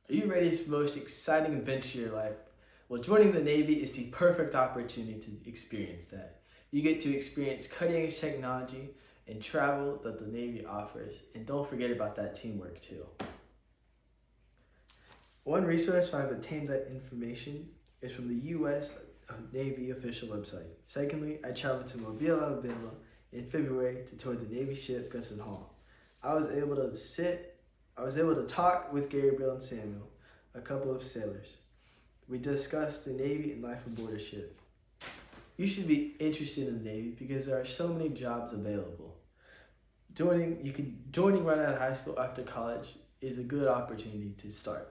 Are you ready for the most exciting adventure of your life? Well, joining the Navy is the perfect opportunity to experience that. You get to experience cutting-edge technology and travel that the Navy offers. And don't forget about that teamwork too. One resource where I've obtained that information is from the U.S. Navy official website. Secondly, I traveled to Mobile, Alabama in February to tour the Navy ship Gunston. I was able to talk with Gabriel and Samuel, a couple of sailors. We discussed the Navy and life aboard a ship. You should be interested in the Navy because there are so many jobs available. Joining right out of high school after college is a good opportunity to start.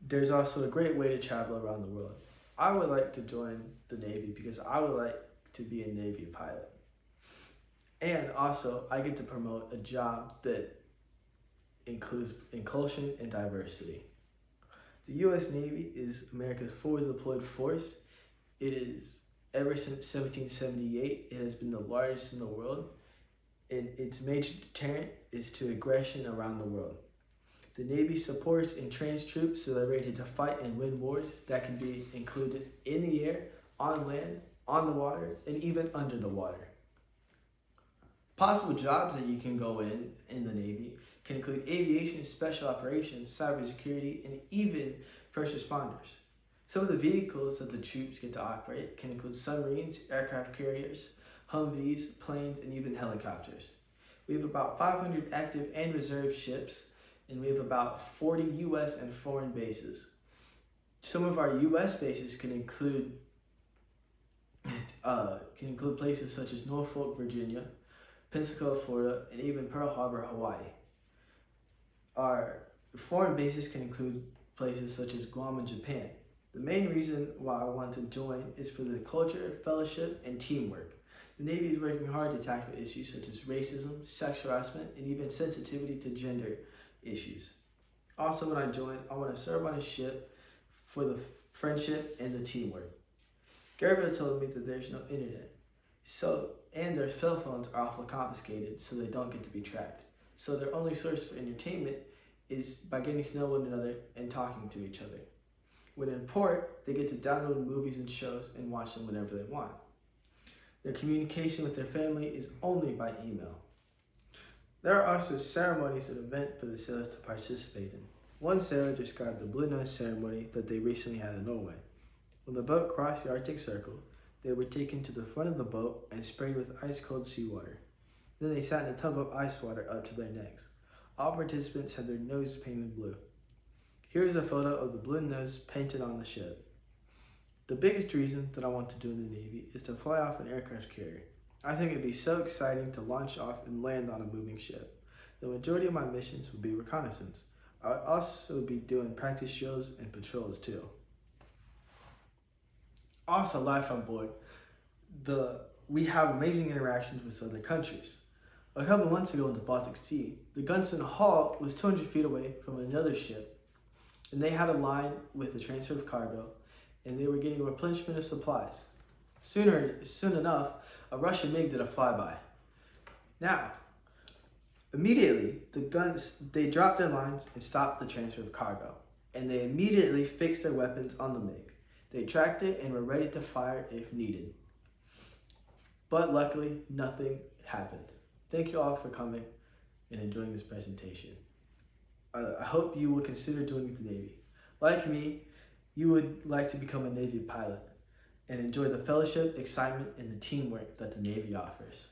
There's also a great way to travel around the world. I would like to join the Navy because I would like to be a Navy pilot. And also, I get to promote a job that includes inclusion and diversity. The U.S. Navy is America's forward deployed force. It is, ever since 1778, it has been the largest in the world, and its major deterrent is to aggression around the world. The Navy supports and trains troops so they're ready to fight and win wars that can be included in the air, on land, on the water, and even under the water. Possible jobs that you can go in the Navy can include aviation, special operations, cybersecurity, and even first responders. Some of the vehicles that the troops get to operate can include submarines, aircraft carriers, Humvees, planes, and even helicopters. We have about 500 active and reserve ships, and we have about 40 U.S. and foreign bases. Some of our U.S. bases can include places such as Norfolk, Virginia, Pensacola, Florida, and even Pearl Harbor, Hawaii. Our foreign bases can include places such as Guam and Japan. The main reason why I want to join is for the culture, fellowship, and teamwork. The Navy is working hard to tackle issues such as racism, sexual harassment, and even sensitivity to gender issues. Also, when I join, I want to serve on a ship for the friendship and the teamwork. Gabriel told me that there's no internet, and their cell phones are often confiscated so they don't get to be tracked. So their only source for entertainment is by getting to know one another and talking to each other. When in port, they get to download movies and shows and watch them whenever they want. Their communication with their family is only by email. There are also ceremonies and events for the sailors to participate in. One sailor described the Blue Nose ceremony that they recently had in Norway. When the boat crossed the Arctic Circle, they were taken to the front of the boat and sprayed with ice-cold seawater. Then they sat in a tub of ice water up to their necks. All participants had their noses painted blue. Here is a photo of the blue nose painted on the ship. The biggest reason that I want to join the Navy is to fly off an aircraft carrier. I think it'd be so exciting to launch off and land on a moving ship. The majority of my missions would be reconnaissance. I would also be doing practice drills and patrols too. Also, life on board, we have amazing interactions with other countries. A couple months ago in the Baltic Sea, the Gunston hull was 200 feet away from another ship, and they had a line with the transfer of cargo, and they were getting a replenishment of supplies. Soon enough, a Russian MiG did a flyby. Now, immediately, they dropped their lines and stopped the transfer of cargo, and they immediately fixed their weapons on the MiG. They tracked it and were ready to fire if needed. But luckily, nothing happened. Thank you all for coming and enjoying this presentation. I hope you will consider joining the Navy. Like me, you would like to become a Navy pilot and enjoy the fellowship, excitement, and the teamwork that the Navy offers.